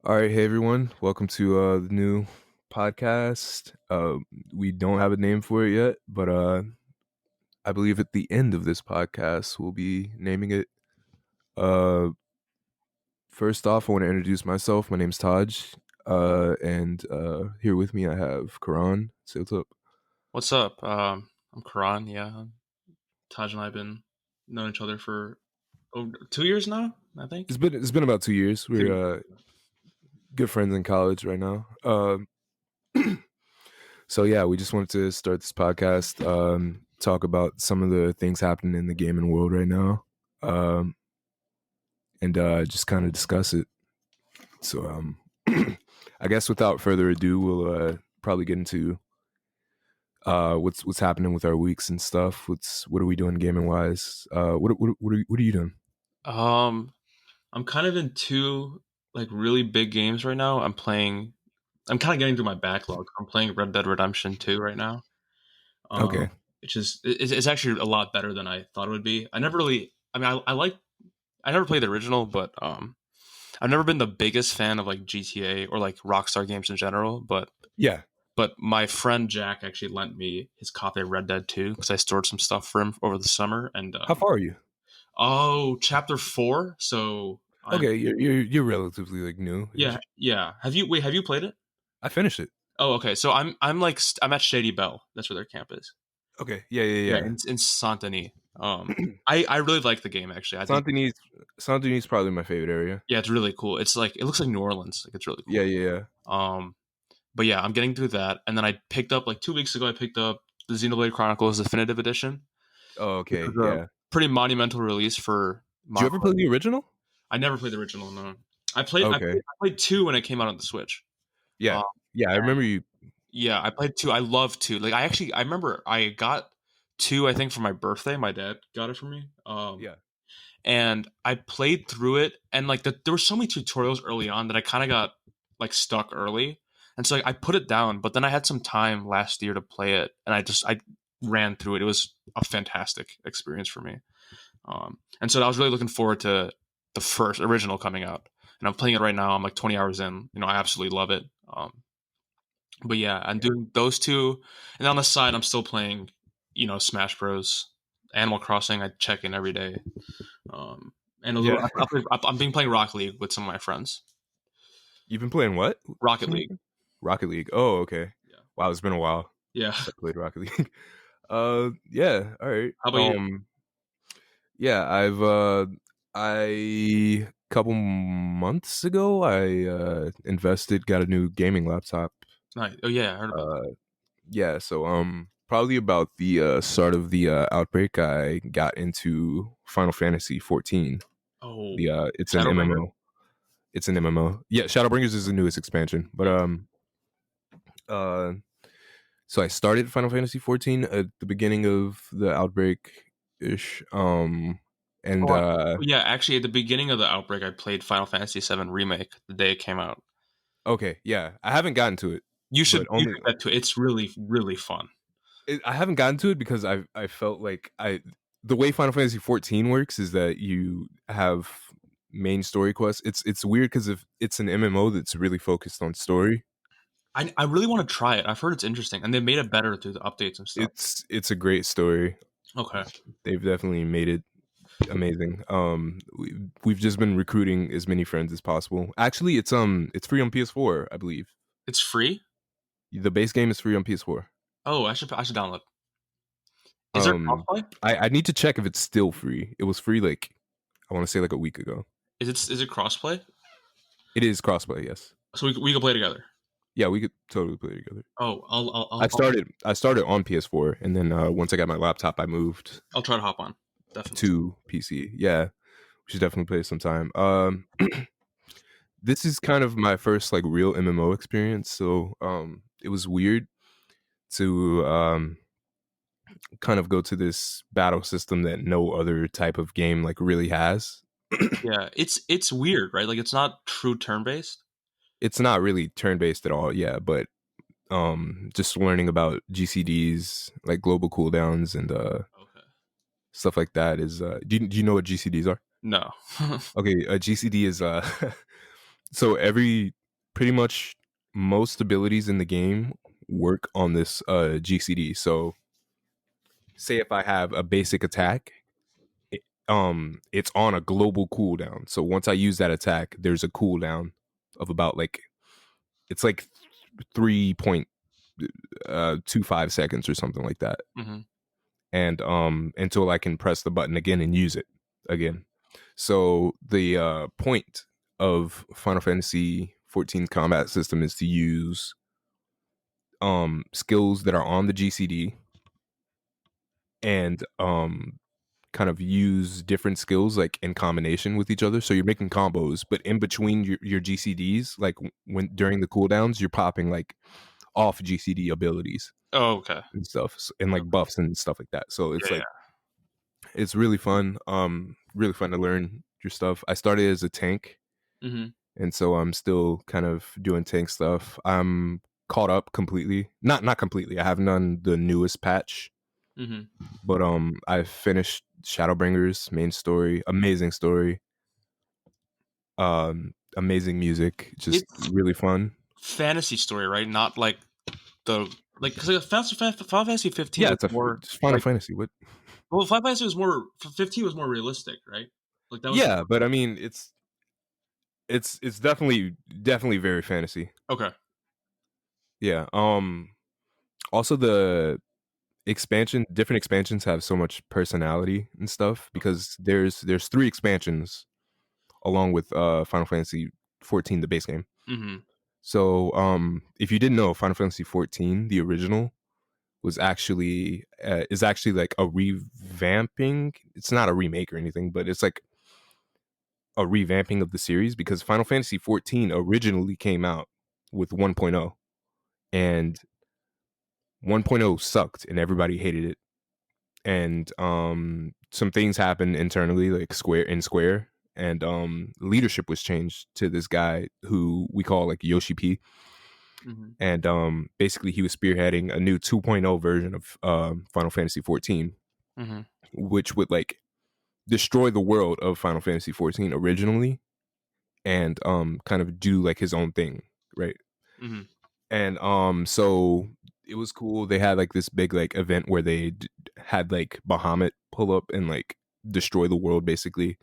All right, hey everyone, welcome to the new podcast. We don't have a name for it yet, but I believe at the end of this podcast we'll be naming it. Uh, First off, I want to introduce myself. My name's Taj, and here with me I have Karan. Say what's up. What's up? I'm Karan. Yeah, Taj and I have been known each other for over 2 years now. I think. It's been about 2 years. 2 years. We're good friends in college right now. So yeah, we just wanted to start this podcast, talk about some of the things happening in the gaming world right now, um, and just kind of discuss it. So I guess without further ado, we'll probably get into what's happening with our weeks and stuff. What are we doing gaming wise? What are you doing? Um, I'm kind of in two like really big games right now. I'm kind of getting through my backlog. I'm playing Red Dead Redemption 2 right now. Okay, Which is it's actually a lot better than I thought it would be. I never really. I mean, I never played the original, but I've never been the biggest fan of like GTA or like Rockstar games in general. yeah. But my friend Jack actually lent me his copy of Red Dead 2 because I stored some stuff for him over the summer. And How far are you? chapter 4. So I'm Okay, you're relatively like new. yeah. Have you played it? I finished it. Oh, okay. So I'm at Shady Belle. That's where their camp is. Okay, yeah, Yeah, yeah, in Saint Denis. yeah. I really like the game actually. I think Saint Denis is probably my favorite area. yeah, it's really cool. It's like it looks like New Orleans. Like it's really Yeah, cool. yeah, yeah. But yeah, I'm getting through that, and then I picked up like 2 weeks ago. I picked up the Xenoblade Chronicles Definitive Edition. Oh, Which okay, was a yeah. pretty monumental release for Did you ever play Marvel. the original? I never played the original. No, I played. Okay. I played two when it came out on the Switch. Yeah. Um, Yeah, I remember you. yeah, I played two. I love two. Like I remember I got two. I think for my birthday, my dad got it for me. Yeah. And I played through it, and like there were so many tutorials early on that I kind of got like stuck early, and so like, I put it down. But then I had some time last year to play it, and I ran through it. It was a fantastic experience for me. And so I was really looking forward to the first original coming out, and I'm playing it right now. I'm like 20 hours in. You know, I absolutely love it. But yeah, I'm doing those two, and on the side, I'm still playing, Smash Bros, Animal Crossing. I check in every day, and a little. Yeah. I'm being playing Rocket League with some of my friends. You've been playing what? Rocket League. Rocket League. Oh, okay. Yeah. Wow, it's been a while Yeah. since I played Rocket League. Yeah, all right. How about you? Yeah, I couple months ago I got a new gaming laptop. Nice. Oh yeah, I heard about that. Yeah, so probably about the start of the outbreak I got into Final Fantasy 14. Oh, It's an Shadowbringers. MMO. It's an MMO. Yeah, Shadowbringers is the newest expansion. But uh so I started Final Fantasy 14 at the beginning of the outbreak ish. And Yeah, actually, at the beginning of the outbreak, I played Final Fantasy VII Remake the day it came out. okay, yeah. I haven't gotten to it, You should get to it. It's really, really fun. I haven't gotten to it because I felt like the way Final Fantasy 14 works is that you have main story quests. It's weird because if it's an MMO that's really focused on story, I really want to try it. I've heard it's interesting, and they made it better through the updates and stuff. it's a great story. Okay. They've definitely made it amazing. We've just been recruiting as many friends as possible. Actually, it's free on PS4, I believe. It's free? The base game is free on PS4. Oh, I should download. Is there crossplay? I need to check if it's still free. It was free like I want to say like a week ago. Is it crossplay? It is crossplay, yes. So we can play together. Yeah, we could totally play together. Oh, I started on PS4, and then once I got my laptop, I moved I'll try to hop on. Definitely. to PC. Yeah, we should definitely play sometime. This is kind of my first like real MMO experience, so it was weird to kind of go to this battle system that no other type of game like really has. Yeah, it's weird, right? Like it's not true turn based. It's not really turn based at all, yeah, but just learning about GCDs, like global cooldowns and Okay. stuff like that is do you know what GCDs are? No. Okay, a GCD is So pretty much most abilities in the game work on this GCD. So say if I have a basic attack, it's on a global cooldown. So once I use that attack, there's a cooldown of about like it's like 3.25 seconds or something like that. Mm-hmm. And until I can press the button again and use it again. So the point of Final Fantasy 14's combat system is to use skills that are on the GCD and kind of use different skills like in combination with each other. So you're making combos, but in between your GCDs, like when during the cooldowns, you're popping like off GCD abilities Oh, okay. and stuff and like buffs and stuff like that. So it's Yeah, like it's really fun. Really fun to learn your stuff. I started as a tank, yeah. Mm-hmm. and so I'm still kind of doing tank stuff. I'm caught up completely. Not completely. I haven't done the newest patch, Mm-hmm. but I finished Shadowbringers main story. Amazing story. Amazing music. Just It's really fun. fantasy story, right? Not like the like because like Final Fantasy 15 Yeah, was more it's Final like Fantasy. What? well, Final Fantasy was more 15 was more realistic, right? Like that was Yeah, but I mean, it's definitely very fantasy. okay. Yeah. Also the different expansions have so much personality and stuff because there's three expansions along with Final Fantasy 14, the base game. Mm-hmm. So if you didn't know, Final Fantasy 14, the original, was actually is actually like a revamping. It's not a remake or anything, but it's like a revamping of the series because Final Fantasy 14 originally came out with 1.0 and 1.0 sucked and everybody hated it. And some things happened internally like Square and leadership was changed to this guy who we call like Yoshi P, Mm-hmm. and basically he was spearheading a new 2.0 version of Final Fantasy 14, Mm-hmm. which would like destroy the world of Final Fantasy 14 originally and kind of do like his own thing, right? Mm-hmm. And so it was cool. They had like this big like event where they had like Bahamut pull up and like destroy the world basically.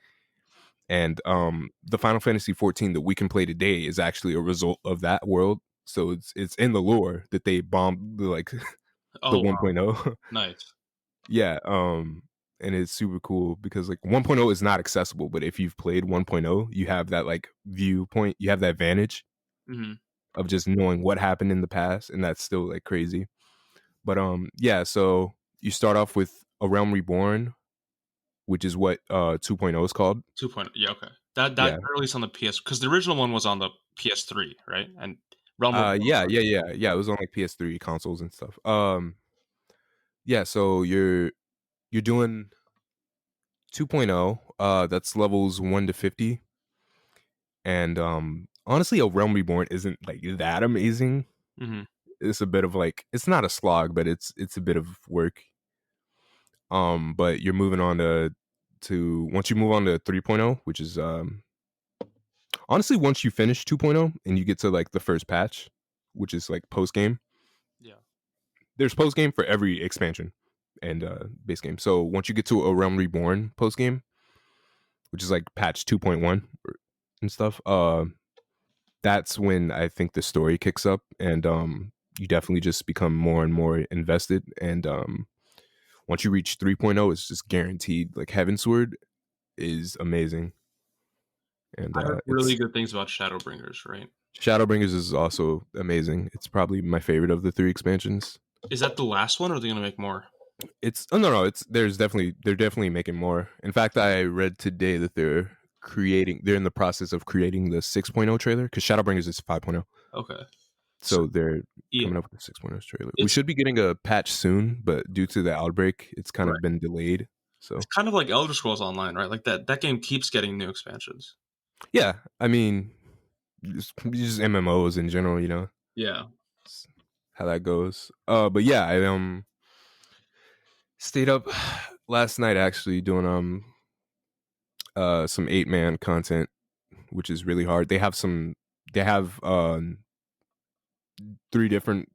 And the Final Fantasy 14 that we can play today is actually a result of that world. So it's in the lore that they bombed the like the Oh wow, 1.0. nice. Yeah, and it's super cool because like 1.0 is not accessible, but if you've played 1.0, you have that like viewpoint, you have that vantage Mm-hmm. of just knowing what happened in the past, and that's still like crazy. But yeah, so you start off with A Realm Reborn, which is what 2.0 is called. 2.0. Yeah, okay. That Yeah. released on the PS because the original one was on the PS3, right? And Realm Reborn was Yeah, on. yeah, yeah. Yeah, it was on like PS3 consoles and stuff. Yeah, so you're doing 2.0, that's levels 1 to 50. And honestly, A Realm Reborn isn't like that amazing. Mm-hmm. It's a bit of like it's not a slog, but it's a bit of work. But you're moving on to once you move on to 3.0, which is honestly once you finish 2.0 and you get to like the first patch, which is like post game. Yeah. There's post game for every expansion and base game. So once you get to A Realm Reborn post game, which is like patch 2.1 and stuff, that's when I think the story kicks up and you definitely just become more and more invested and once you reach 3.0 it's just guaranteed like Heavensward is amazing and I heard really it's good things about Shadowbringers, right? Shadowbringers is also amazing. It's probably my favorite of the three expansions. Is that the last one, or are they gonna make more? It's no, it's they're definitely making more. In fact, I read today that they're in the process of creating the 6.0 trailer because Shadowbringers is 5.0. Okay. So So they're yeah, coming up with the 6.0 trailer. We it's should be getting a patch soon, but due to the outbreak, it's kind right. of been delayed. It's So kind of like Elder Scrolls Online, right? Like that game keeps getting new expansions. yeah, I mean, just MMOs in general, Yeah. it's how that goes. But yeah, I stayed up last night actually doing some 8-man content, which is really hard. They have some they have 4 different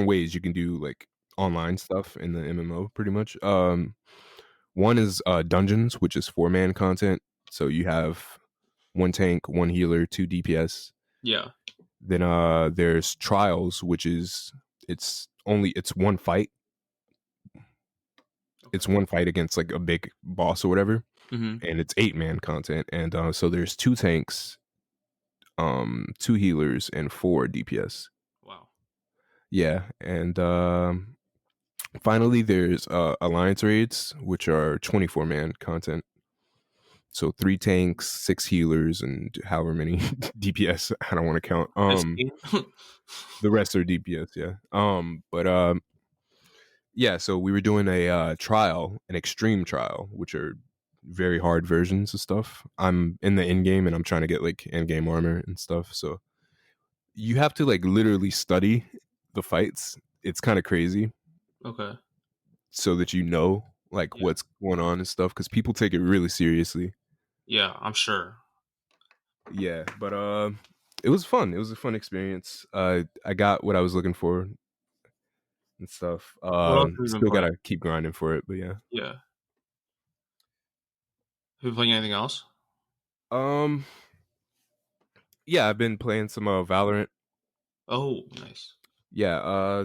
ways you can do like online stuff in the MMO pretty much. One is dungeons, which is 4-man content. So you have one tank, one healer, 2 DPS. Yeah. Then there's trials, which is it's one fight. It's Okay. one fight against like a big boss or whatever, Mm-hmm. and it's 8-man content. And so there's 2 tanks, 2 healers, and 4 DPS. Wow. Yeah, and finally there's alliance raids, which are 24-man content. So 3 tanks, 6 healers, and however many DPS. I don't want to count. 15. The rest are DPS. Yeah. But yeah. So we were doing a trial, an extreme trial, which are very hard versions of stuff. I'm in the end game and I'm trying to get like end game armor and stuff. So you have to like literally study the fights. It's kind of crazy, Okay. so that you know like Yeah. what's going on and stuff, because people take it really seriously. Yeah, I'm sure. Yeah, but it was fun. It was a fun experience. I got what I was looking for and stuff. What else have you been Still playing? gotta keep grinding for it, but yeah. Yeah. Have you been playing anything else? Um, yeah, I've been playing some Valorant. Oh, nice. Yeah,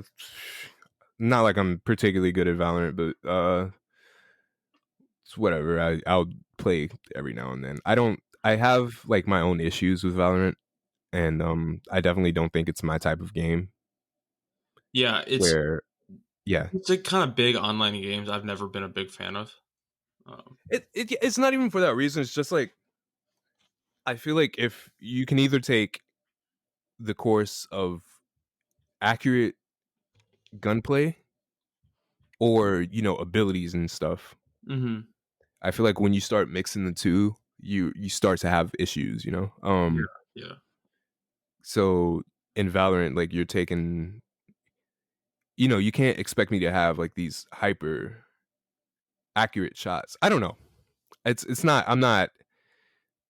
not like I'm particularly good at Valorant, but it's whatever. I'll play every now and then. I have like my own issues with Valorant, and I definitely don't think it's my type of game. Yeah, Where yeah, it's like kind of big online games. I've never been a big fan of. Um, it's not even for that reason. It's just like I feel like if you can either take the course of accurate gunplay or abilities and stuff, mm-hmm. I feel like when you start mixing the two, you start to have issues. Yeah. Yeah. So in Valorant, like you're taking, you can't expect me to have like these hyper accurate shots. I don't know. It's not. I'm not,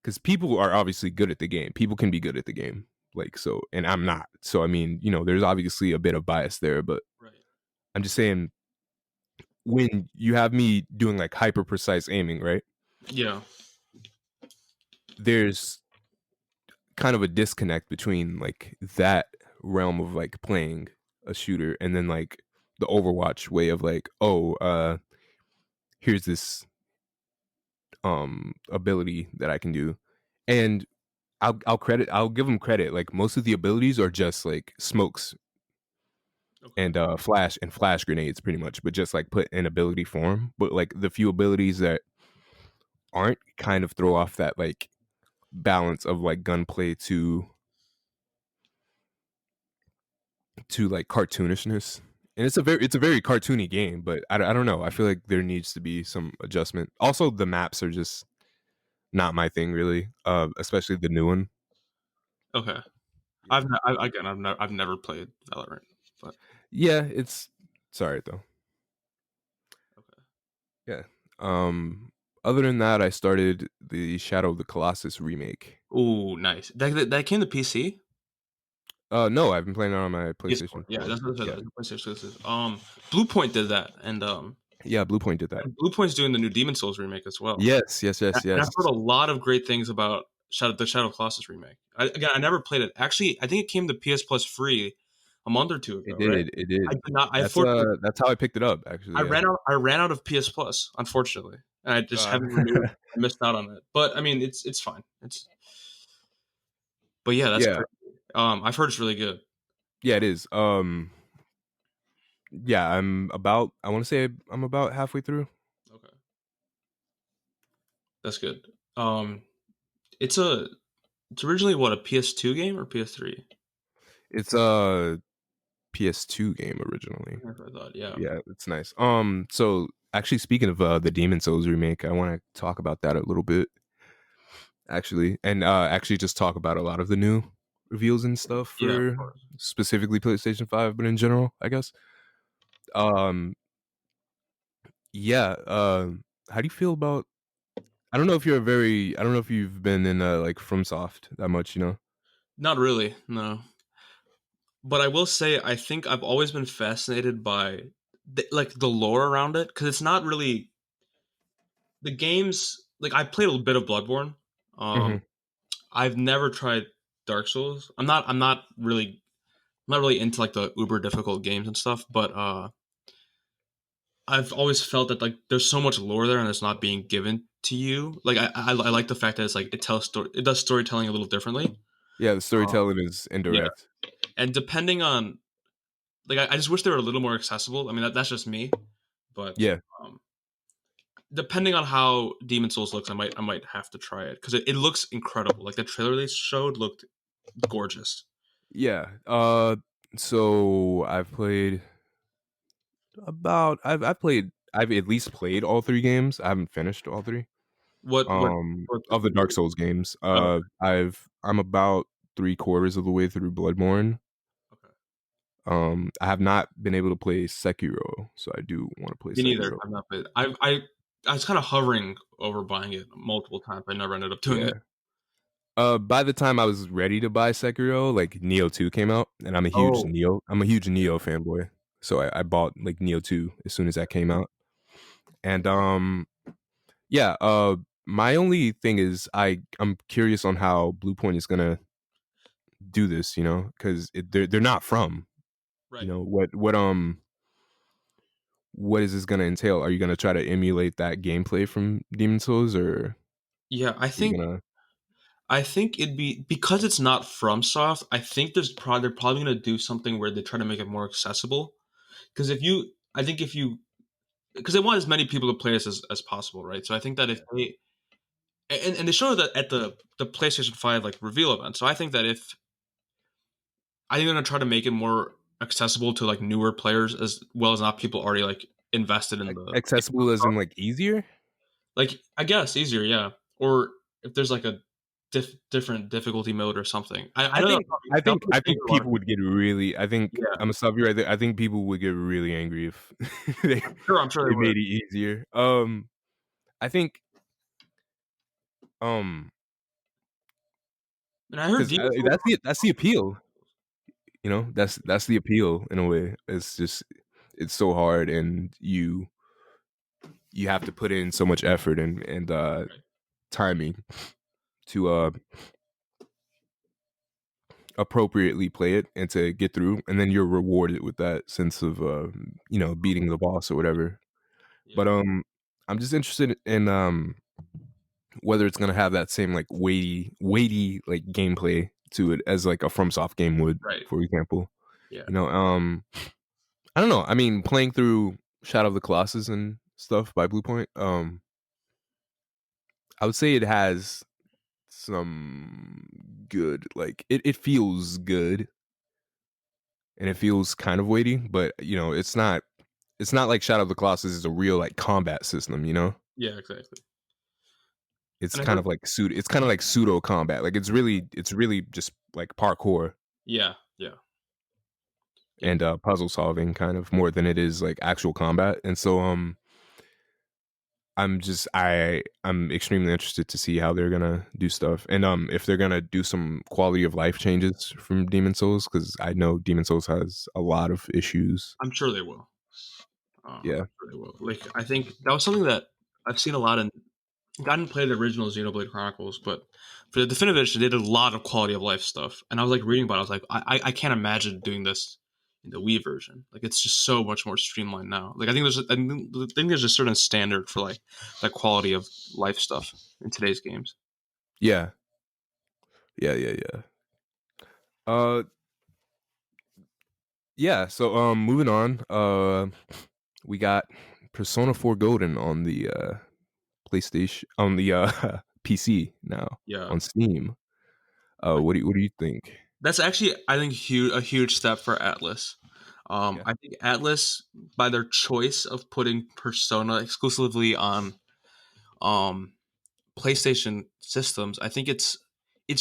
because people are obviously good at the game. People can be good at the game, like so, and I'm not. So I mean, there's obviously a bit of bias there, but Right. I'm just saying when you have me doing like hyper precise aiming, right? Yeah. There's kind of a disconnect between like that realm of like playing a shooter and then like the Overwatch way of like, oh, here's this ability that I can do. And I'll give them credit. Like most of the abilities are just like smokes Okay. and flash grenades pretty much, but just like put in ability form. But like the few abilities that aren't kind of throw off that like balance of like gunplay to like cartoonishness. And it's a very cartoony game, but I don't know. I feel like there needs to be some adjustment. Also, the maps are just not my thing really. Especially the new one. Okay. Yeah. I've never played Valorant, but Yeah, it's alright though. okay. Yeah. Um Other than that, I started the Shadow of the Colossus remake. Oh, nice. That came to PC. No, I've been playing it on my PS4. PlayStation Yeah, 4. that's what I said. Yeah. That's what PlayStation exclusive. Blue Point did that, Yeah, Bluepoint did that. and Blue Point's doing the new Demon Souls remake as well. Yes, yes, And yes, I've yes. heard a lot of great things about the Shadow of Colossus remake. Again, I never played it. Actually, I think it came to PS Plus free a month or two It ago, right? did. It I did. did not. I That's unfortunately that's how I picked it up actually, yeah. I ran out of PS Plus, unfortunately, and I just Uh, haven't renewed. I missed out on it, but I mean, it's fine. But yeah, that's yeah. crazy. I've heard it's really good. Yeah, it is. Yeah, I want to say I'm about halfway through. Okay, that's good. Um, it's a it's originally what, a PS2 game or PS3? It's a PS2 game originally. That's what I thought. Yeah. Yeah, it's nice. So actually speaking of the Demon Souls remake, I want to talk about that a little bit actually, and actually just talk about a lot of the new reveals and stuff Yeah, of for course. specifically PlayStation 5, but in general, I guess. Um yeah, how do you feel about I don't know if you've been in like FromSoft that much, Not really, no. But I will say, I think I've always been fascinated by like the lore around it because it's not really the games. Like I played a bit of Bloodborne. Um, Hmm. I've never tried Dark Souls. I'm not really into like the uber difficult games and stuff. But I've always felt that like there's so much lore there and it's not being given to you. Like I like the fact that it's like it does storytelling a little differently. Yeah, the Uh, storytelling is yeah, indirect. and depending on like I just wish they were a little more accessible. I mean that's just me, but Yeah, um, depending on how Demon Souls looks, I might have to try it because it looks incredible. Like the trailer they showed looked gorgeous. yeah. So I've at least played all three games. I haven't finished all three. What Of the Dark Souls games. oh, I'm about 3/4 of the way through Bloodborne. okay. I have not been able to play Sekiro, so I do want to play Me neither. Sekiro. I'm not. I was kind of hovering over buying it multiple times. I never ended up doing it. Yeah. By the time I was ready to buy Sekiro, like Neo 2 came out, and Oh, I'm a huge yeah, Neo fanboy. So I bought like Neo 2 as soon as that came out. And yeah, my only thing is I'm curious on how Bluepoint is gonna do this, because they're not from, right. what is this gonna entail? Are you gonna try to emulate that gameplay from Demon Souls, or are Yeah, you gonna I think it'd be because it's not from Soft. I think they're probably gonna do something where they try to make it more accessible. Because if you because they want as many people to play this as possible, right? So I think that if Yeah. they and they showed that at the PlayStation 5 like reveal event. So I think they're gonna try to make it more accessible to like newer players as well as not people already like invested in the accessible as in like easier? like I guess easier, yeah. Or if there's like a different difficulty mode or something. I I know that think I think probably I change think a lot of people would get really. I think yeah. I'm gonna stop you right there. I think people would get really angry if they Sure, I'm sure they they would. made it easier. I think um And I heard because Demon Souls. that's the appeal. That's the appeal in a way. It's just it's so hard, and you have to put in so much effort and timing to appropriately play it and to get through, and then you're rewarded with that sense of beating the boss or whatever. Yeah, But I'm just interested in whether it's gonna have that same like weighty like gameplay to it as like a FromSoft game would, right. for example. Yeah, You know, I don't know. I mean, playing through Shadow of the Colossus and stuff by Bluepoint, I would say it has some good, like it feels good and it feels kind of weighty, but it's not like Shadow of the Colossus is a real like combat system, yeah, exactly. It's And I kind heard of like pseudo combat. Like it's really just like parkour yeah, yeah, and puzzle solving kind of more than it is like actual combat. And so I'm extremely interested to see how they're gonna do stuff, and if they're gonna do some quality of life changes from Demon Souls, because I know Demon Souls has a lot of issues. I'm sure they will. Yeah, I'm sure they will. Like I think that was something that I've seen a lot in. I didn't play the original Xenoblade Chronicles, but for the definitive edition, they did a lot of quality of life stuff. And I was like reading about it, I was like, I can't imagine doing this in the Wii version. Like it's just so much more streamlined now. Like I think there's a certain standard for like that quality of life stuff in today's games. yeah, yeah, yeah, yeah. Uh, yeah. So moving on. We got Persona 4 Golden on the PlayStation on the PC now Yeah, on Steam. like What do you think? that's actually I think a huge step for Atlas. Yeah. I think Atlas by their choice of putting Persona exclusively on um PlayStation systems, I think it's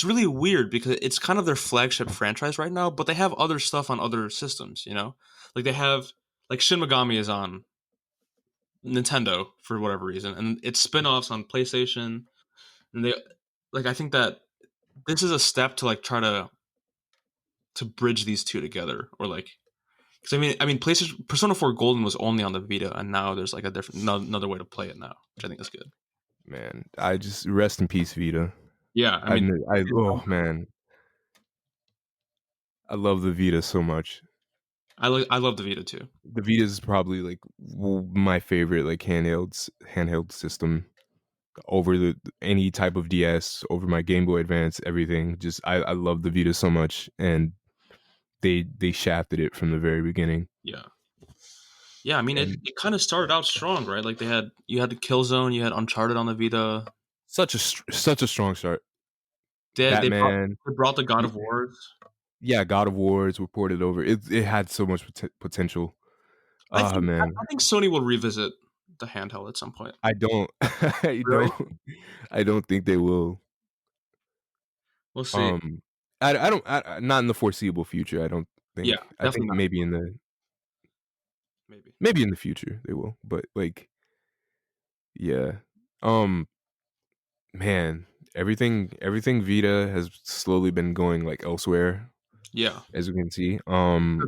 really weird because it's kind of their flagship franchise right now, but they have other stuff on other systems, Like they have like Shin Megami is on Nintendo for whatever reason, and it's spin-offs on PlayStation, and they like I think that this is a step to like try to to bridge these two together, or like, because I mean, PlayStation Persona 4 Golden was only on the Vita, and now there's like a different another way to play it now, which I think is good. Man, I just rest in peace, Vita. Yeah, I mean, Oh man, I love the Vita so much. I love the Vita too. The Vita is probably like my favorite like handheld system over the any type of DS, over my Game Boy Advance, everything. Just I love the Vita so much, and they shafted it from the very beginning. Yeah, yeah. I mean, it, And it kind of started out strong, right? Like you had the Killzone, you had Uncharted on the Vita. such a strong start. Batman, They brought the God y- of Wars. yeah, God of Wars were ported over. It had so much potential. Ah man, I think Sony will revisit the handheld at some point. I don't, I Really? don't, I don't think they will. We'll see. Um, I don't, not in the foreseeable future. I don't Yeah, think. I definitely think not. Maybe. maybe in the future they will. But like, yeah, um, man, everything Vita has slowly been going like elsewhere, Yeah. as we can see. Good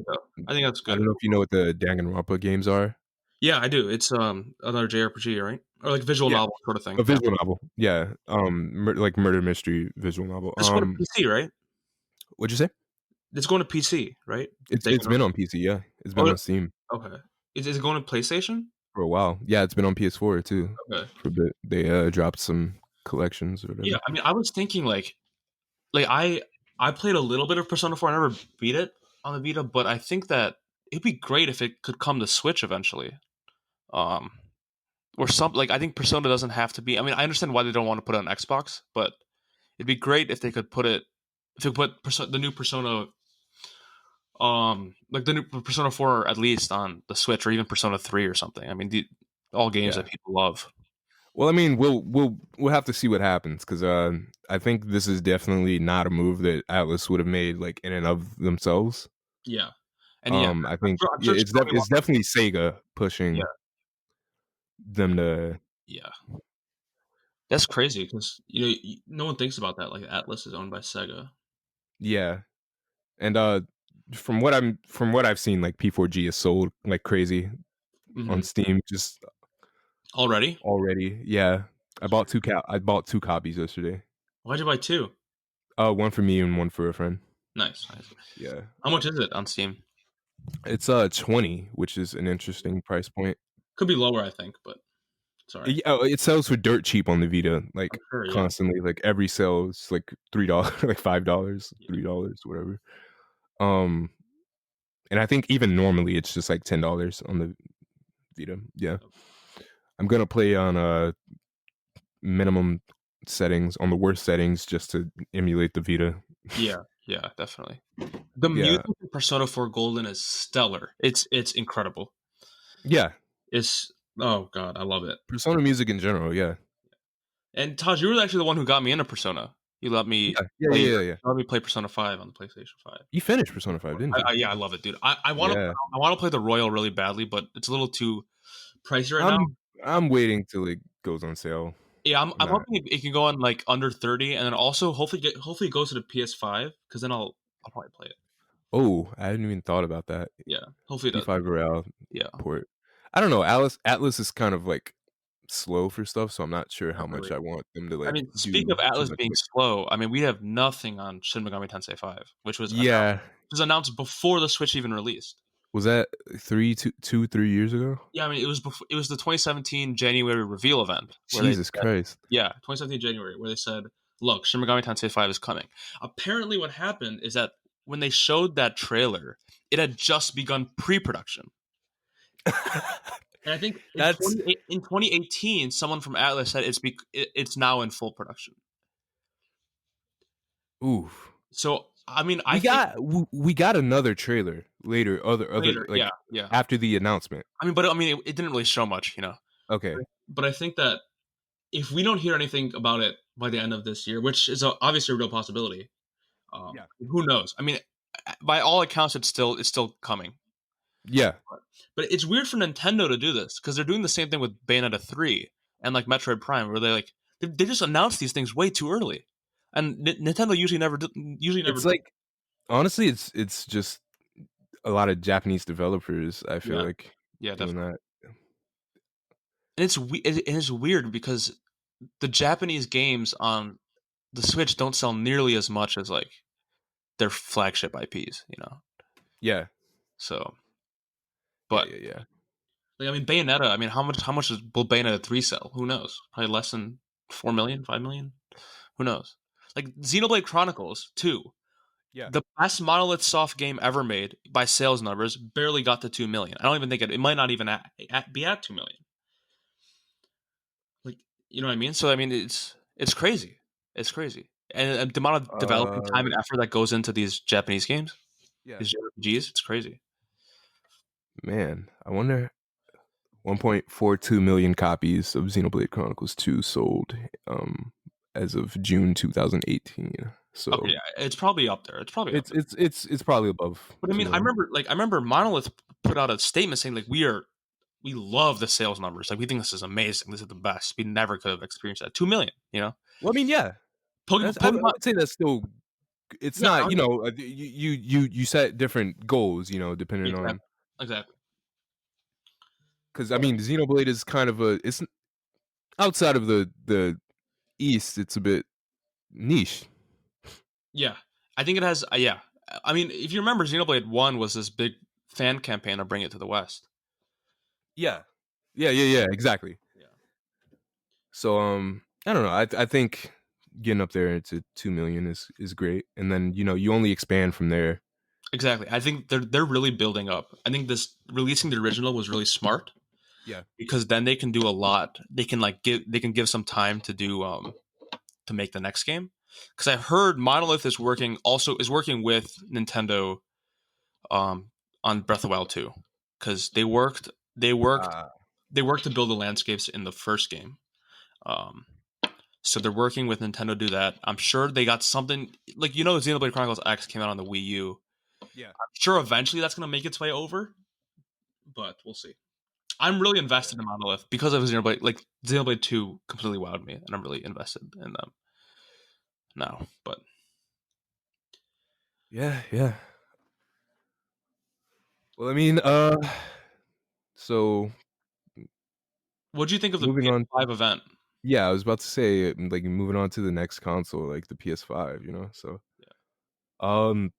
though. I think that's I good. don't know if you know what the Danganronpa games are. Yeah, I do. It's another JRPG, right? Or like visual Yeah, novel sort of thing. a Yeah. visual novel. Yeah, like murder mystery visual novel. It's going to PC, right? What'd you say? It's going to PC, right? It's been on PC. Yeah, it's been Oh, on Steam okay. Is it going to PlayStation? for a while. Yeah, it's been on PS4 too Okay. for a bit. They dropped some collections or Yeah, whatever. I mean, I was thinking like I played a little bit of Persona 4. I never beat it on the Vita, but I think that it'd be great if it could come to Switch eventually. Um, or some like I think Persona doesn't have to be. I mean, I understand why they don't want to put it on Xbox, but it'd be great if they could put it if they put the new Persona like the new Persona 4 at least on the Switch, or even Persona 3 or something. I mean, all games Yeah. that people love. Well, I mean, we'll have to see what happens because I think this is definitely not a move that Atlas would have made like in and of themselves. Yeah. And yeah, I think I'm yeah, sure Sony it's wants. definitely Sega Yeah, pushing them to yeah, that's crazy because no one thinks about that. Like Atlas is owned by Sega. yeah. And from what I've seen, like P4G is sold like crazy Hmm. on Steam just Already? already. Yeah, I bought two copies yesterday. Why'd you buy two? One for me and one for a friend. Nice, nice. Yeah, How much is it on Steam? it's 20, which is an interesting price point. Could be lower, I think, but it's all right. Yeah, it sells for dirt cheap on the Vita, I'm like sure. Yeah. constantly. Like every sale is like $3, like $5, Yeah. $3, whatever. Um, and I think even normally it's just like $10 on the Vita. Yeah, I'm gonna play on minimum settings, on the worst settings, just to emulate the Vita. Yeah. Yeah. Definitely. The Yeah, music in Persona 4 Golden is stellar. It's incredible. yeah. It's oh god, I love it. Persona music in general. Yeah, And Taj, you were actually the one who got me into Persona. You let me yeah, yeah, play. yeah, You yeah, yeah. let me play Persona 5 on the PlayStation 5. You finished Persona 5, didn't you? Yeah, I love it, dude. Yeah, I want to play the Royal really badly, but it's a little too pricey right now. I'm waiting till it goes on sale. Yeah, I'm I'm not. hoping it can go on like under 30, and then also hopefully it goes to the PS5 because then I'll probably play it. Oh, I hadn't even thought about that. Yeah, hopefully it does. P5 Royale Yeah, port. I don't know. Atlas is kind of like slow for stuff, so I'm not sure how not much really. I want them to I like mean, speaking do of too Atlas much. being Like, slow, I mean we have nothing on Shin Megami Tensei 5, yeah, which was announced before the Switch even released. was that 3 years ago? Yeah, I mean it was the 2017 January reveal event where they Jesus said, Christ! yeah, 2017 January where they said, "Look, Shin Megami Tensei 5 is coming." Apparently, what happened is that when they showed that trailer, it had just begun pre-production, and I think That's in 2018, someone from Atlas said it's now in full production. oof. So, I mean, I think We got another trailer later, other later, like yeah, yeah. after the announcement. I mean, but I mean, it didn't really show much, you know. Okay, But I think that if we don't hear anything about it by the end of this year, which is obviously a real possibility, yeah, who knows? I mean, by all accounts, it's still coming. yeah, But it's weird for Nintendo to do this because they're doing the same thing with Bayonetta 3 and like Metroid Prime, where they just announce these things way too early, and Nintendo usually never it's does. like honestly, it's just a lot of Japanese developers. I feel Yeah, like yeah, doing definitely. that. And it's weird because the Japanese games on the Switch don't sell nearly as much as like their flagship IPs, you know. Yeah, So, yeah, but yeah, yeah. like I mean, Bayonetta. I mean, how much will Bayonetta 3 sell? Who knows? Probably less than 4 million, 5 million. Who knows? Like Xenoblade Chronicles 2, Yeah. the best Monolith Soft game ever made by sales numbers, barely got to 2 million. I don't even think it might not even be at 2 million. Like, you know what I mean? So I mean, it's crazy. It's crazy, and the amount of development time Uh, and effort that goes into these Japanese games, yeah. these JRPGs, it's crazy. Man, I wonder 1.42 million copies of Xenoblade Chronicles 2 sold as of June 2018. Okay, So yeah, it's probably up there. It's probably up it's there. it's it's it's probably above But I 2 mean, million. I remember Monolith put out a statement saying like we love the sales numbers. Like we think this is amazing. This is the best. We never could have experienced that. 2 million. You know, Well, I mean, yeah. I Pokemon. would say that's still it's Yeah, not, you set different goals, depending exactly, on exactly. cuz I But mean, Xenoblade is kind of it's outside of the east, it's a bit niche. yeah, I think it has. Yeah, I mean, if you remember, Xenoblade One was this big fan campaign to bring it to the West. Yeah. Yeah, yeah, yeah, exactly. Yeah, So I don't know. I think getting up there to 2 million is great, and then you only expand from there. exactly. I think they're really building up. I think this releasing the original was really smart Yeah. because then they can do a lot. They can give some time to do to make the next game. Because I've heard Monolith is working with Nintendo um, on Breath of the Wild 2. Because Uh, they worked to build the landscapes in the first game. Um, so they're working with Nintendo to do that. I'm sure they got something like Xenoblade Chronicles X came out on the Wii U. yeah. I'm sure eventually that's going to make its way over, but we'll see. I'm really invested in Monolith because of Xenoblade. Like Xenoblade 2 completely wowed me, and I'm really invested in them now. But Yeah, yeah. Well, I mean, so what do you think of the moving on. PS5 event? Yeah, I was about to say, like, moving on to the next console, like the PS5. So Yeah. um,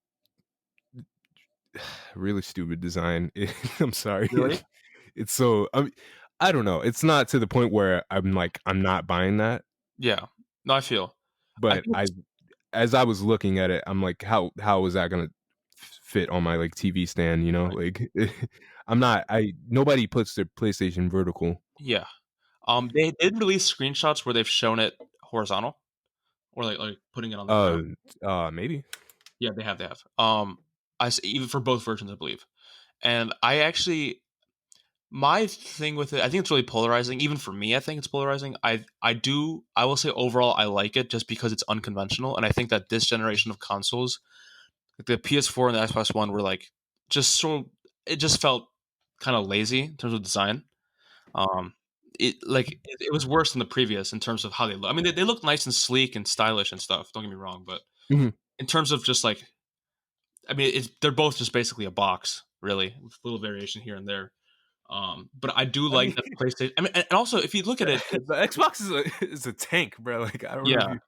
really stupid design. I'm sorry. Really? It's so I don't know. It's not to the point where I'm like I'm not buying that, Yeah. No, I feel. I but think I it's as I was looking at it, I'm like, how is that gonna fit on my like TV stand? right. Like I'm not. I nobody puts their PlayStation vertical. Yeah. They did release screenshots where they've shown it horizontal or like putting it on the Uh, ground. maybe. Yeah, they have. They have. Even for both versions, I believe. And I actually, my thing with it, I think it's really polarizing. Even for me, I think it's polarizing. I will say overall, I like it just because it's unconventional, and I think that this generation of consoles, like the PS4 and the Xbox One, were like just so it just felt kind of lazy in terms of design. Um, it was worse than the previous in terms of how they look. I mean, they look nice and sleek and stylish and stuff. Don't get me wrong, but Mhm. in terms of just like, I mean, they're both just basically a box, really, with a little variation here and there. But I do I like mean, that PlayStation. I mean, and also if you look at it, the Xbox is a tank, bro. Like I don't know if yeah, you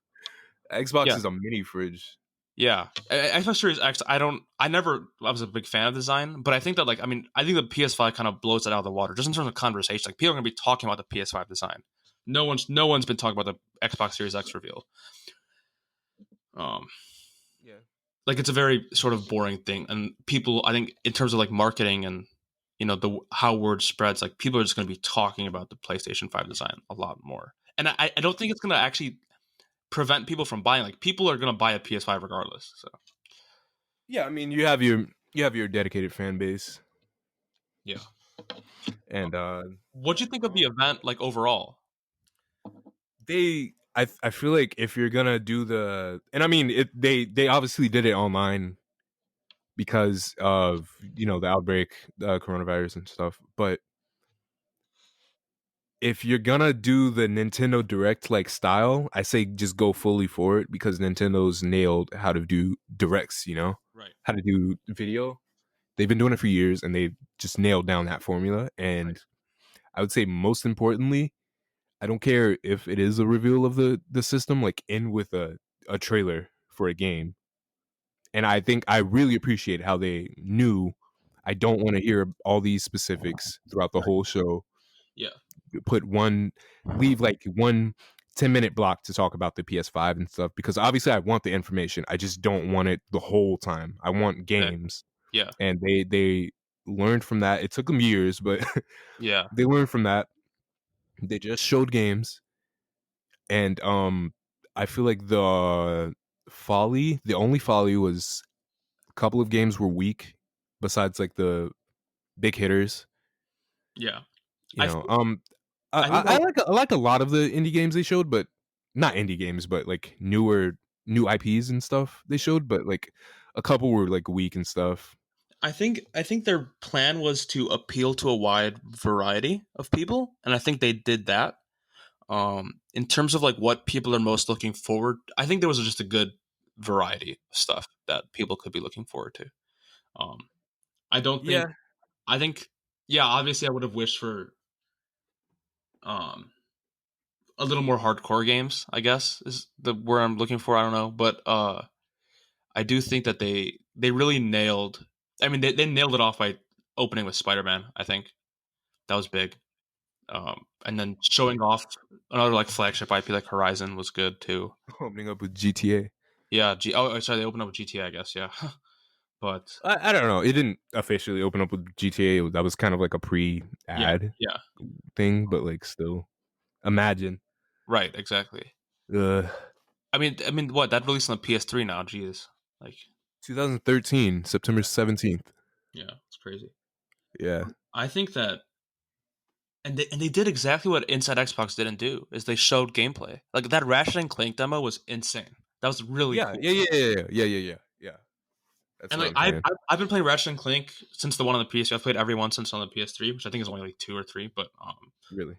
Xbox yeah, is a mini fridge. yeah. Xbox Series X, I was a big fan of design, but I think that I think the PS5 kind of blows it out of the water, just in terms of conversation. Like people are gonna be talking about the PS5 design. No one's been talking about the Xbox Series X reveal. Um, Yeah. like it's a very sort of boring thing, and people, I think, in terms of like marketing and the how word spreads, like people are just going to be talking about the PlayStation 5 design a lot more, and I don't think it's going to actually prevent people from buying. Like people are going to buy a PS5 regardless. So Yeah, I mean, you have your dedicated fan base, yeah, and what do you think of the event like overall? I feel like if you're gonna do and I mean they obviously did it online because of the outbreak, coronavirus and stuff. But if you're gonna do the Nintendo Direct like style, I say just go fully for it because Nintendo's nailed how to do directs. Right. how to do video. They've been doing it for years, and they've just nailed down that formula. Right. And I would say most importantly, I don't care if it is a reveal of the system, like end with a trailer for a game. And I think I really appreciate how they knew I don't want to hear all these specifics throughout the Right. whole show. Yeah. Put one, leave like one 10-minute block to talk about the PS5 and stuff, because obviously I want the information. I just don't want it the whole time. I want Exactly. games. Yeah. And they learned from that. It took them years, but Yeah. they learned from that. They just showed games, and I feel like the only folly was a couple of games were weak besides like the big hitters. Yeah. You I know, think I I, think that I like a lot of the indie games they showed, but not indie games, but like new IPs and stuff they showed, but like a couple were like weak and stuff. I think their plan was to appeal to a wide variety of people, and I think they did that. In terms of like what people are most looking forward, I think there was just a good variety of stuff that people could be looking forward to. Um, I don't think Yeah, I think yeah, obviously I would have wished for um a little more hardcore games, I guess is the word I'm looking for. I don't know, but I do think that they really nailed. I mean, they nailed it off by opening with Spider-Man. I think that was big. And then showing off another like flagship IP like Horizon was good too. opening up with GTA. Yeah. Oh, sorry, they opened up with GTA, I guess. Yeah, but I don't know. It didn't officially open up with GTA. That was kind of like a yeah, pre-ad yeah, thing, but like still, imagine. right, exactly. Uh, I mean, what that released on the PS3 now? Jeez, like 2013, September 17th. yeah, it's crazy. Yeah. I think that and they did exactly what Inside Xbox didn't do is they showed gameplay. Like that Ratchet and Clank demo was insane. That was really Yeah, cool. yeah, yeah, yeah, yeah, yeah, yeah, yeah. Yeah. That's And what like I'm I've, saying. I've I've been playing Ratchet and Clank since the one on the PS3. I've played every one since on the PS3, which I think is only like two or three. But Really.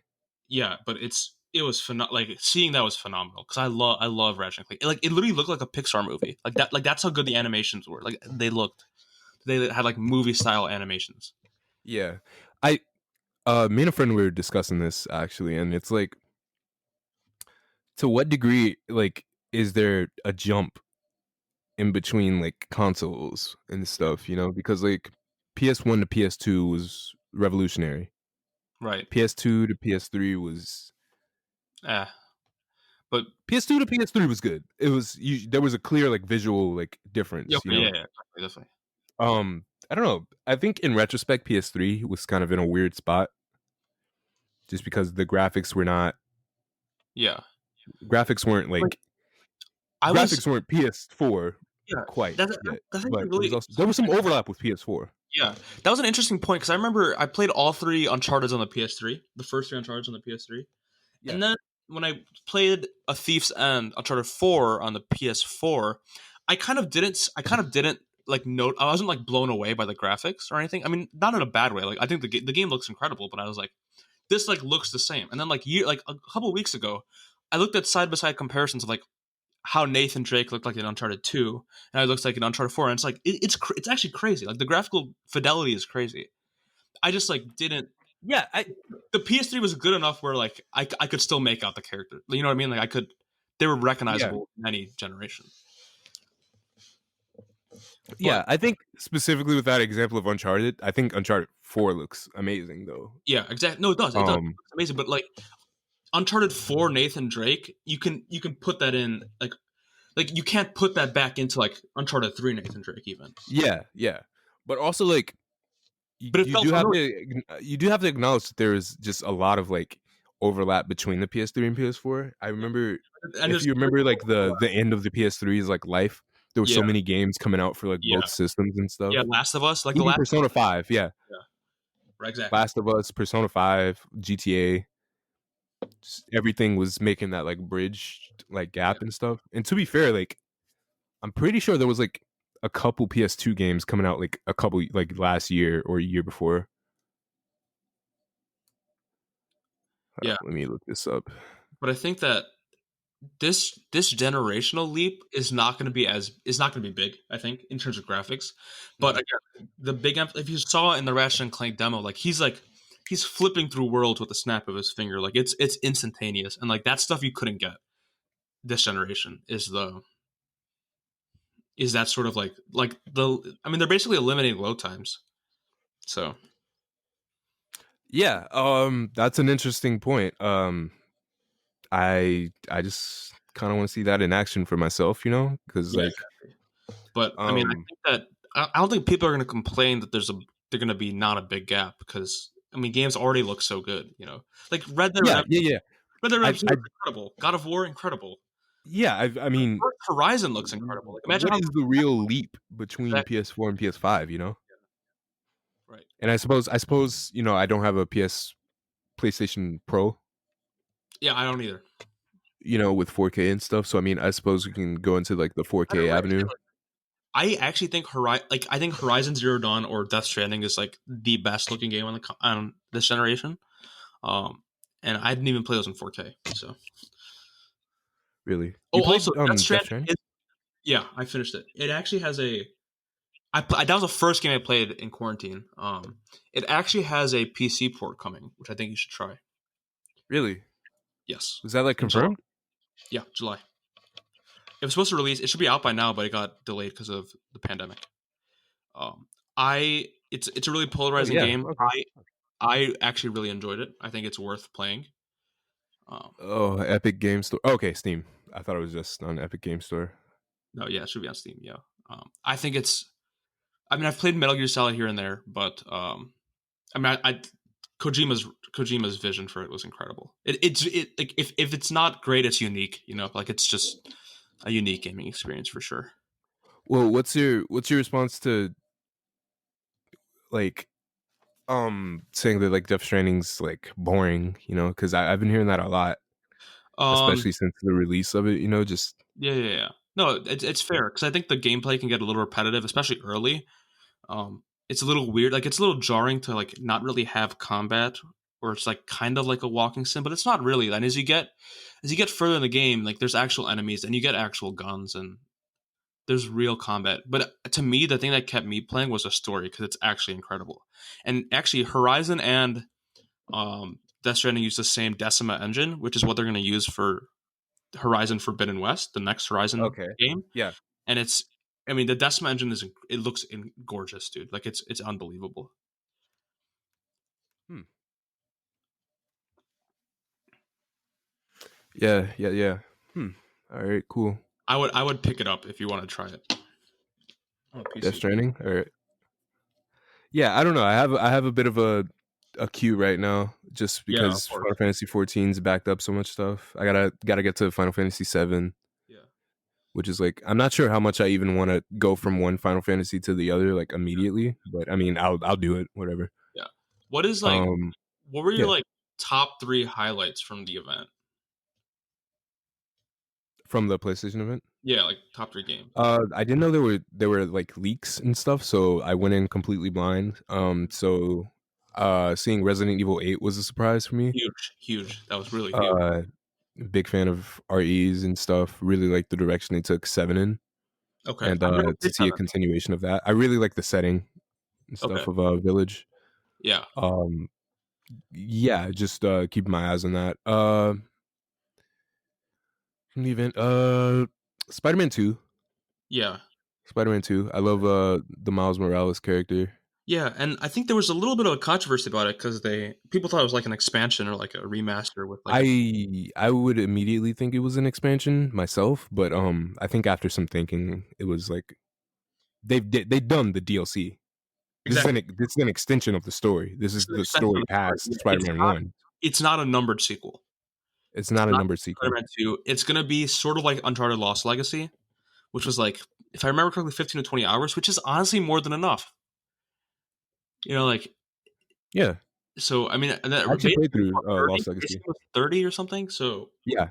yeah, but it was like seeing that was phenomenal because I love Ratchet and Clank. Like it literally looked like a Pixar movie. Like that, like that's how good the animations were. Like they had like movie style animations. Yeah. I Me and a friend were discussing this actually, and it's like, to what degree like is there a jump in between like consoles and Yeah, stuff, because like PS1 to PS2 was revolutionary. right. PS2 to PS3 was Yeah, but PS2 to PS3 was good. There was a clear like visual like yeah, difference, okay, yeah, definitely. I don't know. I think in retrospect PS3 was kind of in a weird spot just because the Yeah, graphics weren't like like I was graphics weren't PS4 yeah. quite That's yet, that's but actually really there was some overlap with PS4. yeah. That was an interesting point because I remember I played all three Uncharted on the PS3, the first three Uncharted on the PS3, Yeah. and then when I played A Thief's End, Uncharted 4 on the PS4, I kind of didn't like note. I wasn't like blown away by the graphics or anything. I mean, not in a bad way. Like I think the game looks incredible, but I was like, this like looks the same. And then like a couple weeks ago, I looked at side by side comparisons of like how Nathan Drake looked like in Uncharted 2 and how he looks like in Uncharted 4, and it's like it's actually crazy. Like the graphical fidelity is crazy. I just like didn't Yeah, the PS3 was good enough where like I could still make out the character. You know what I mean? Like they were yeah. recognizable in any generation. But Yeah, I think specifically with that example of Uncharted, I think Uncharted 4 looks amazing though. yeah, exactly. No, it does. It does. Um, It's amazing. But like Uncharted 4 Nathan Drake, you can put that in like you can't put that back into like Uncharted 3 Nathan Drake even. yeah, yeah. But also like But it felt familiar. you do have to acknowledge that there is just a lot of like overlap between the PS3 and PS4. I remember, And if there's you remember like the end of the PS3's like life, there were yeah, so many games coming out for like yeah. both systems and Yeah, stuff. Last of Us, like the Even last Persona 5, yeah. yeah, right, exactly. Last of Us, Persona 5, GTA, everything was making that like bridge like Yeah. gap and stuff. And to be fair, like I'm pretty sure there was like a couple PS2 games coming out like a couple like last year or a year before. Yeah. Let me look this up. But I think that this generational leap is not going to be big, I think, in terms of graphics. But Mhm. again, the big if you saw in the Ratchet and Clank demo, like he's flipping through worlds with the snap of his finger, like it's instantaneous, and like that stuff you couldn't get this generation is that sort of like the I mean they're basically eliminating load times. So Yeah, that's an interesting point. I just kind of want to see that in action for myself, because yeah, like, but I mean I um, think that I don't think people are going to complain that they're going to be not a big gap because I mean games already look so good, like yeah, yeah, yeah. Red Dead I, Redemption I, looks incredible. God of War, incredible. yeah. I mean, Horizon looks incredible. Like, imagine what how is the real leap between exactly PS4 and PS5? right. And I suppose, I don't have a PlayStation Pro, Yeah, I don't either. with 4K and stuff. So I mean, I suppose we can go into like the I don't 4K know, avenue. I actually think I think Horizon Zero Dawn or Death Stranding is like the best looking game on this generation. Um, and I didn't even play those in 4K. So, Really, oh, you also played Death Death Stranding Stranding? is yeah, I finished it. It actually has that was the first game I played in quarantine. It actually has a PC port coming, which I think you should try. Really? Yes, Was that like in July. confirmed? Yeah, July. It was supposed to release. It should be out by now, but it got delayed because of the pandemic. I it's a really Oh polarizing yeah. game. Okay. I actually really enjoyed it. I think it's worth playing. Um, Oh, Epic Game Store. Okay, Steam. I thought it was just on Epic Game Store. no, yeah, it should be on Steam. Yeah, I think it's. I mean, I've played Metal Gear Solid here and there, but I mean, Kojima's vision for it was incredible. It's like if it's not great, it's unique. Like it's just a unique gaming experience for sure. Well, what's your response to like saying that like Death Stranding's like boring? Because I've been hearing that a lot, Um, especially since the release of it. Just yeah, yeah, yeah. No, it's fair because I think the gameplay can get a little repetitive, especially early. It's a little weird, like it's a little jarring to like not really have combat, or it's like kind of like a walking sim, but it's not really. And as you get further in the game, like there's actual enemies and you get actual guns and there's real combat. But to me, the thing that kept me playing was a story because it's actually incredible. And actually, Horizon and Death Stranding use the same Decima engine, which is what they're going to use for Horizon Forbidden West, the next Horizon okay, game. yeah. And I mean, the Decima engine it looks gorgeous, dude. Like it's unbelievable. Hmm. Yeah, yeah, yeah. Hmm. All right, cool. I would pick it up if you want to try it on a Death PC. Stranding. All right. Yeah, I don't know. I have a bit of a queue right now, just Yeah, of because course. Final Fantasy 14's backed up so much stuff. I gotta get to Final Fantasy 7, Yeah, which is like I'm not sure how much I even want to go from one Final Fantasy to the other like immediately, but I mean I'll do it, whatever. yeah. What is like? Um, What were your yeah, like top three highlights from the event? from the PlayStation event. Yeah, like top three games. I didn't know there were like leaks and stuff, so I went in completely blind. So seeing Resident Evil 8 was a surprise for me. Huge, huge. That was really huge. Uh, big fan of REs and stuff. Really like the direction they took Seven in, Okay, and I've never to played see a Seven. continuation of that. I really like the setting and Okay, stuff of Village. yeah, Um, yeah, just keep my eyes on that. From the event, Spider-Man 2. yeah, Spider-Man 2. I love the Miles Morales character. yeah. And I think there was a little bit of a controversy about it because people thought it was like an expansion or like a remaster with like a I would immediately think it was an expansion myself, but I think after some thinking, it was like they've done the DLC. exactly. This is an extension of the story. This It's is an the extension of story the story. past Yeah, Spider-Man 1. it's not a numbered sequel. It's It's not a not numbered sequel. Spider-Man 2. It's gonna be sort of like Uncharted Lost Legacy, which was like, if I remember correctly, 15 to 20 hours, which is honestly more than enough. Like Yeah, so. I mean, and that I actually base played was through what, 30. Lost Base Legacy. was 30 or something. So Yeah.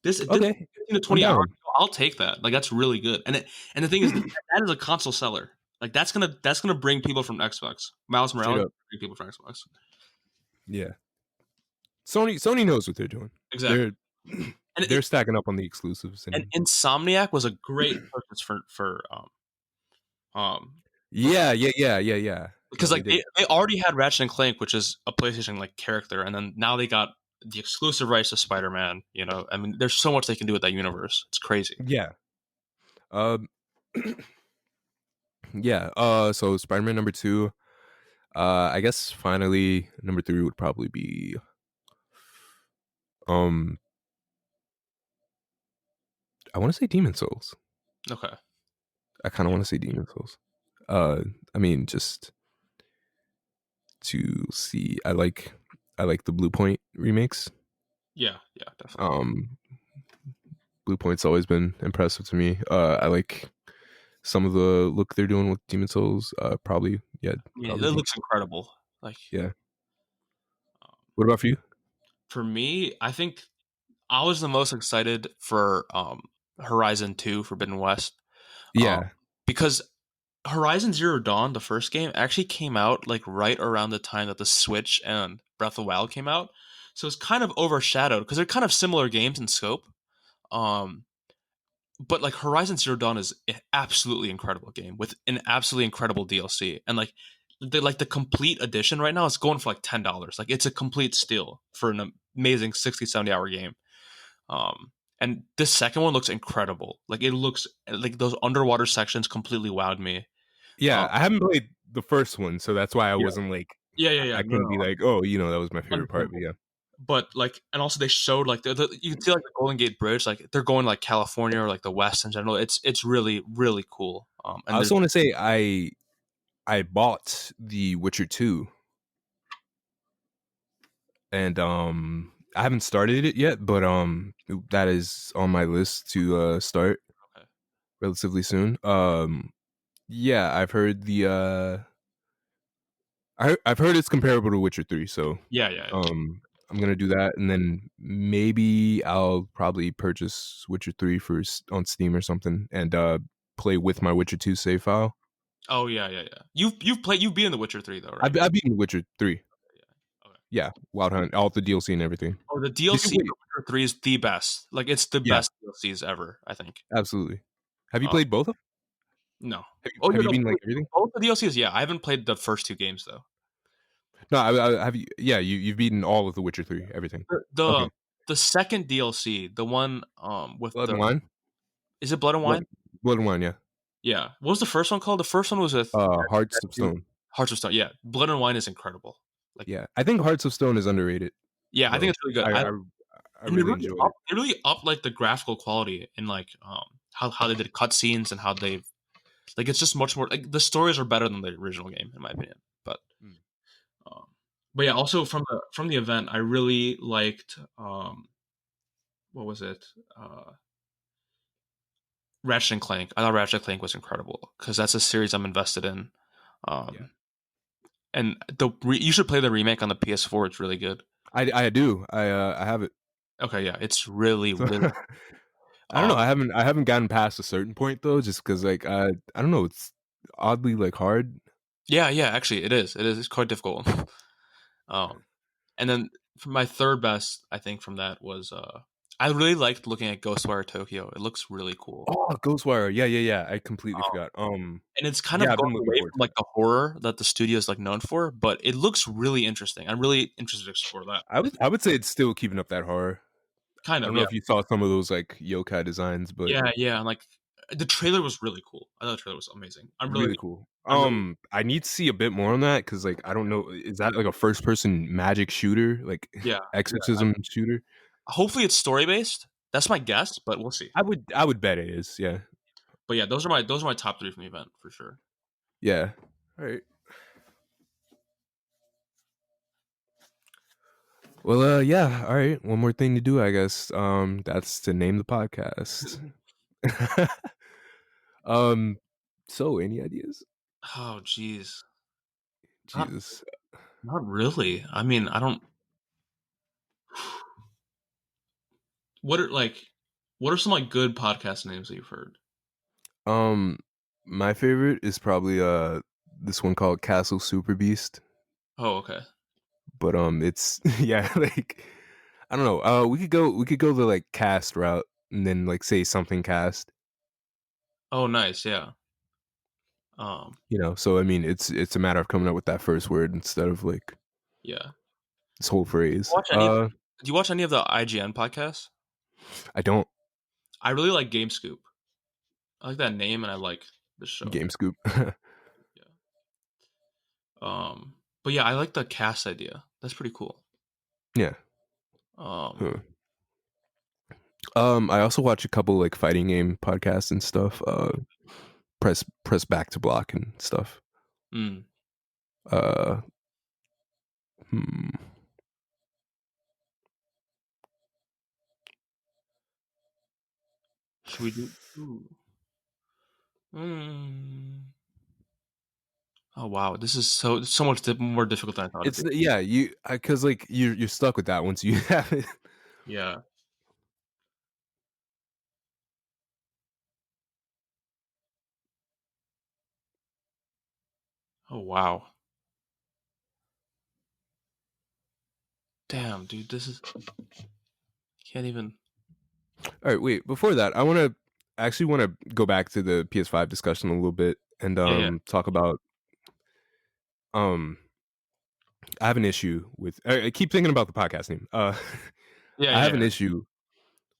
this Okay. 15 to I'm 20 hours, down. I'll take that. Like that's really good. And the thing is that is a console seller. Like that's gonna bring people from Xbox. Miles Straight Morales up. bring people from Xbox. Yeah. Sony knows what they're doing. Exactly. They're and they're stacking up on the exclusives and and Insomniac was a great purchase for um yeah. because No, they like did. they already had Ratchet and Clank, which is a PlayStation like character, and then now they got the exclusive rights to Spider Man. You know, I mean, there's so much they can do with that universe. It's crazy. Yeah. Um. Yeah. So Spider-Man number 2. I guess finally number 3 would probably be um. I want to say Demon Souls. Okay. I kind of Yeah. want to say Demon Souls. Uh. I mean, just to see. I like the Blue Point remakes. Yeah. Yeah. Definitely. Um. Blue Point's always been impressive to me. I like some of the look they're doing with Demon Souls. Probably, yeah, I mean, probably it Demon looks Souls. incredible. Like Yeah. um, What about for you? for me, I think I was the most excited for Horizon 2 Forbidden West. Um, Yeah, because Horizon Zero Dawn, the first game, actually came out like right around the time that the Switch and Breath of the Wild came out. So it's kind of overshadowed because they're kind of similar games in scope. Um, but like Horizon Zero Dawn is an absolutely incredible game with an absolutely incredible DLC. And like the complete edition right now is going for like $10. Like it's a complete steal for an amazing 60, 70 hour game. And this second one looks incredible. Like it looks like those underwater sections completely wowed me. yeah. Um, I haven't played the first one, so that's why I yeah, wasn't like yeah. I No, couldn't be like, oh, that was my favorite part. But understandable. yeah, But like, and also they showed like you can see like the Golden Gate Bridge, like they're going like California or like the West in general. It's really really cool. I And there's also want to say I bought The Witcher 2, and I haven't started it yet, but that is on my list to start okay. relatively soon. Yeah, I've heard I've heard it's comparable to Witcher 3, so Yeah. I'm gonna do that, and then maybe I'll probably purchase Witcher 3 on Steam or something, and play with my Witcher 2 save file. Oh yeah. You've been in The Witcher 3 though, right? I've beaten Witcher 3, Yeah. Okay. yeah, Wild Hunt, all the DLC and everything. Oh, the Did you DLC play? for Witcher 3 is the best. Like it's the Yeah, best DLCs ever. I think. absolutely. Have you Uh, played both of them? no. Oh Have yeah, you no. beaten like everything? Both the DLCs. Yeah, I haven't played the first two games though. No, have you? Yeah, you've beaten all of the Witcher 3, everything. The the, Okay, the second DLC, the one with Blood the and Wine. is it Blood and Blood, Wine? Blood and Wine, yeah. Yeah. What was the first one called? The first one was with Hearts that of dude, Stone. Hearts of Stone. Yeah, Blood and Wine is incredible. Like, Yeah, I think Hearts of Stone is underrated yeah, I think though. it's really good. I And really enjoyed it. they really up like the graphical quality and like how they did cutscenes and how they've like it's just much more like the stories are better than the original game in my opinion. Mm. Um, but yeah, also from the event, I really liked what was it? Ratchet and Clank. I thought Ratchet and Clank was incredible because that's a series I'm invested in. Yeah, Um, and you should play the remake on the PS4. It's really good. I do. I have it. Okay, yeah, it's really So really. I don't know. Um, I haven't gotten past a certain point though, just because like I don't know. It's oddly like hard. yeah, actually, it is. It is. It's quite difficult. um, and then for my third best, I think from that was I really liked looking at Ghostwire Tokyo. It looks really cool. Oh, Ghostwire. Yeah. I completely Um, forgot. and it's kind Yeah, of I've been going looking away forward from to like that. the horror that the studio is like known for, but it looks really interesting. I'm really interested to explore that. I would say it's still keeping up that horror. Kind I of, don't know yeah, if you saw some of those like yokai designs, but yeah. And like the trailer was really cool. I thought the trailer was amazing. really cool. I'm really, I need to see a bit more on that because like I don't know, is that like a first person magic shooter, like yeah. exorcism shooter? Hopefully, it's story based. That's my guess, but we'll see. I would bet it is. Yeah, But yeah, those are my top three from the event for sure. yeah. All right. Well, yeah. All right. One more thing to do, I guess. That's to name the podcast. um. So, any ideas? Oh, jeez, not Jesus. not really. I mean, I don't. What are like, what are some like good podcast names that you've heard? Um, my favorite is probably this one called Castle Super Beast. Oh, okay. But it's yeah, like I don't know. We could go the like cast route and then like say something cast. Oh, nice. Yeah. Um. So I mean, it's a matter of coming up with that first word instead of like Yeah. this whole phrase. Watch any? Do you watch any of the IGN podcasts? I don't I really like Game Scoop. I like that name, and I like the show. game scoop. Yeah. But yeah, I like the cast idea. That's pretty cool. Yeah. Um. Huh. I also watch a couple like fighting game podcasts and stuff. Press back to block and stuff. Mm. Uh, hmm. Should we do? Ooh. Mm. Oh wow, this is so much more difficult than I thought it'd It's be. yeah, you because like you're stuck with that once you have it. Yeah. Oh wow. Damn, dude, this is can't even. All right, wait. Before that, I actually want to go back to the PS5 discussion a little bit and Yeah, yeah, talk about um I have an issue with I keep thinking about the podcast name. yeah, I yeah, have an yeah, issue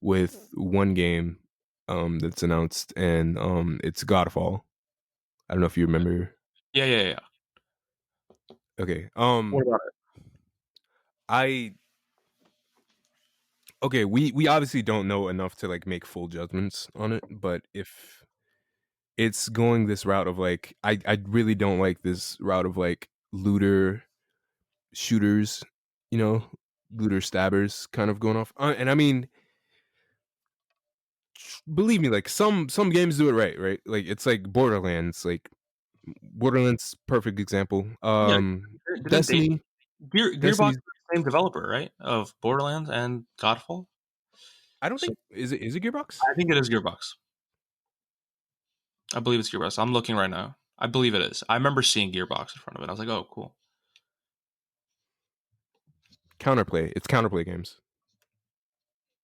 with one game that's announced and it's Godfall. I don't know if you remember. yeah, yeah, yeah. Okay. What about it? I okay, we obviously don't know enough to like make full judgments on it, but if it's going this route of like I really don't like this route of like looter shooters, you know, looter stabbers kind of going off. And I mean, believe me, like some games do it right, right? Like it's like Borderlands perfect example. Yeah, didn't they? Destiny Gearbox is Destiny's the same developer, right? Of Borderlands and Godfall. I don't So think is it Gearbox? I think it is Gearbox. I believe it's Gearbox. I'm looking right now. I believe it is. I remember seeing Gearbox in front of it. I was like, oh, cool. Counterplay. It's Counterplay Games.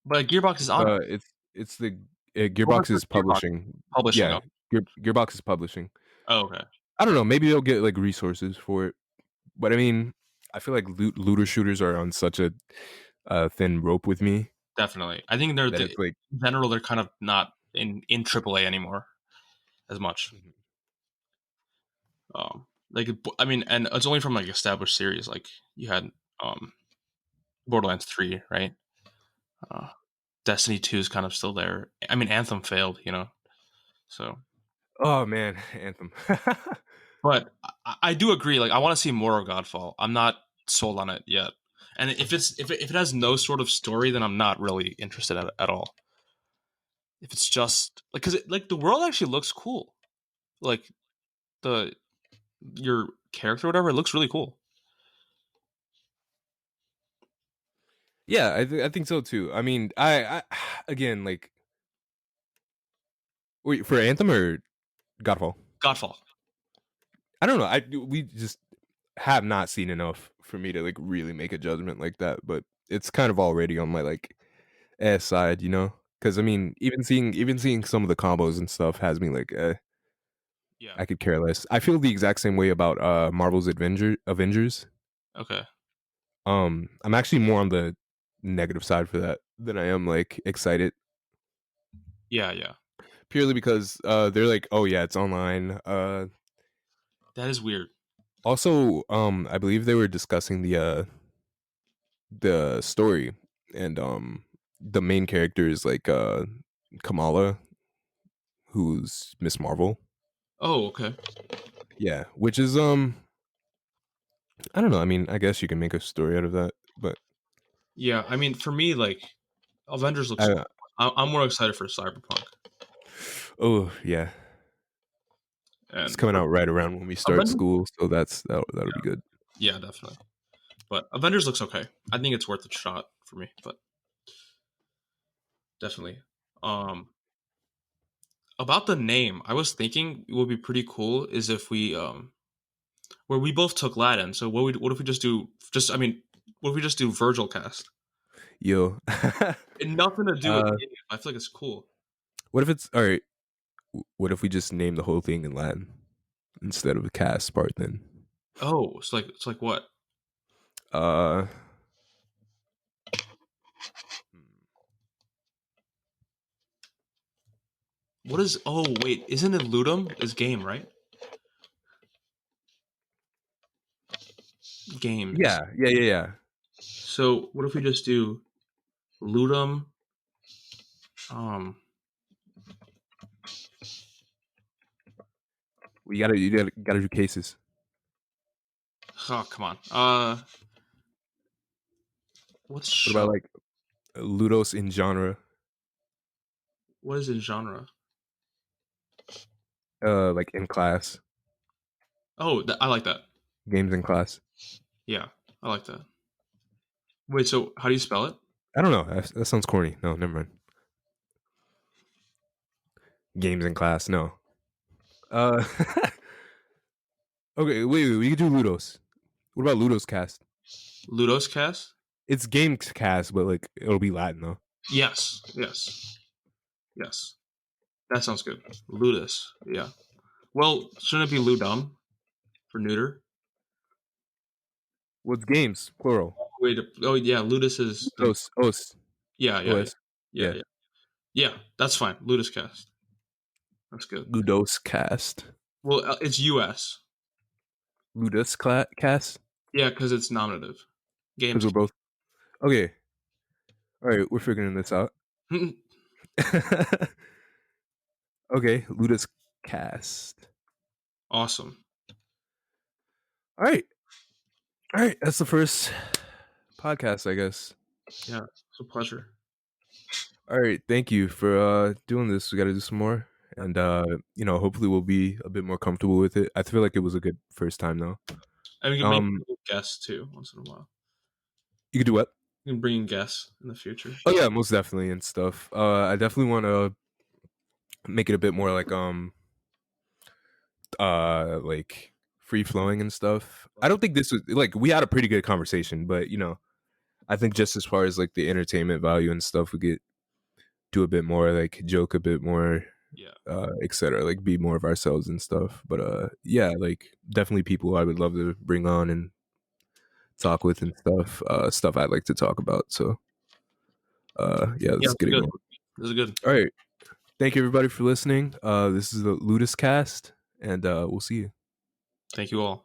But Gearbox is on it. It's the What was Gearbox the is Gearbox publishing. publishing? Yeah, Oh, Gearbox is publishing. okay. I don't know. Maybe they'll get like resources for it, but I mean, I feel like looter shooters are on such a thin rope with me Definitely. I think that it's like in general they're kind of not in AAA anymore as much. Mhm. Like I mean, and it's only from like established series. Like you had um Borderlands 3, right? Uh, Destiny 2 is kind of still there. I mean, Anthem failed, So, Oh man, Anthem. but I do agree. Like, I want to see more of Godfall. I'm not sold on it yet. And if it has no sort of story, then I'm not really interested at all. If it's just like because like the world actually looks cool, like the your character, or whatever, it looks really cool. Yeah, I think so too. I mean, I again like wait for Anthem or Godfall. Godfall. I don't know. We just have not seen enough for me to like really make a judgment like that. But it's kind of already on my like ass side, you know. Because I mean, even seeing some of the combos and stuff has me like, Yeah. I could care less. I feel the exact same way about Marvel's Avengers. Okay. I'm actually more on the negative side for that than I am like excited Yeah. Yeah. purely because they're like, oh yeah, it's online. That is weird. Also, I believe they were discussing the story, and the main character is like Kamala, who's Miss Marvel. Oh, okay. Yeah, which is I don't know. I mean, I guess you can make a story out of that, but Yeah. I mean, for me, like Avengers looks I cool. I'm more excited for Cyberpunk, oh yeah, it's and coming out right around when we start Avengers. school, so that'll be good. Yeah, definitely. But Avengers looks okay. I think it's worth a shot for me. But definitely. Um, about the name, I was thinking it would be pretty cool is if we where we both took Latin. So what if we just do just I mean, what if we just do Virgil cast? Yo. And nothing to do with uh, game. I feel like it's cool. what if it's all right? What if we just name the whole thing in Latin instead of the cast part? Then, Oh, it's like what? uh, What is? Oh wait, isn't it Ludum? Is game right? Game is. yeah. So what if we just do Ludum? Um. You gotta do cases. Oh come on. What's What about show? like Ludos in genre? What is in genre? Like in class, Oh, I like that. games in class. Yeah, I like that. Wait, so how do you spell it? I don't know. That sounds corny. No, never mind. Games in class. No. Uh, okay. Wait. We could do Ludos. What about Ludos cast? Ludos cast? It's games cast, but like it'll be Latin though. Yes, yes. That sounds good. Ludus. Yeah. Well, shouldn't it be Ludum for neuter? What's games plural? Wait. Oh yeah, Ludus is the. Ludos os Yeah, os. yeah, Yeah. yeah. Yeah, that's fine. Ludus cast. That's good. Ludos cast. Well, it's US. Ludus cast Yeah, because it's nominative. because Games. we're both okay. All right, we're figuring this out. Okay, Ludus cast. Awesome. All right, all right. That's the first podcast, I guess. Yeah, it's a pleasure. All right, thank you for doing this. We got to do some more, and hopefully we'll be a bit more comfortable with it. I feel like it was a good first time though. And we can maybe Um, bring guests too once in a while. you could do what? We can bring in guests in the future. Oh yeah, most definitely and stuff. I definitely want to make it a bit more like free flowing and stuff. I don't think this was like we had a pretty good conversation, but I think just as far as like the entertainment value and stuff, we could do a bit more, like joke a bit more, Yeah. etc. Like be more of ourselves and stuff. But yeah, like definitely people I would love to bring on and talk with and stuff. Stuff I'd like to talk about. So yeah, Yeah, let's it's get it good. going. This is good. All right. Thank you everybody for listening. This is the Ludus cast, and we'll see you. Thank you all.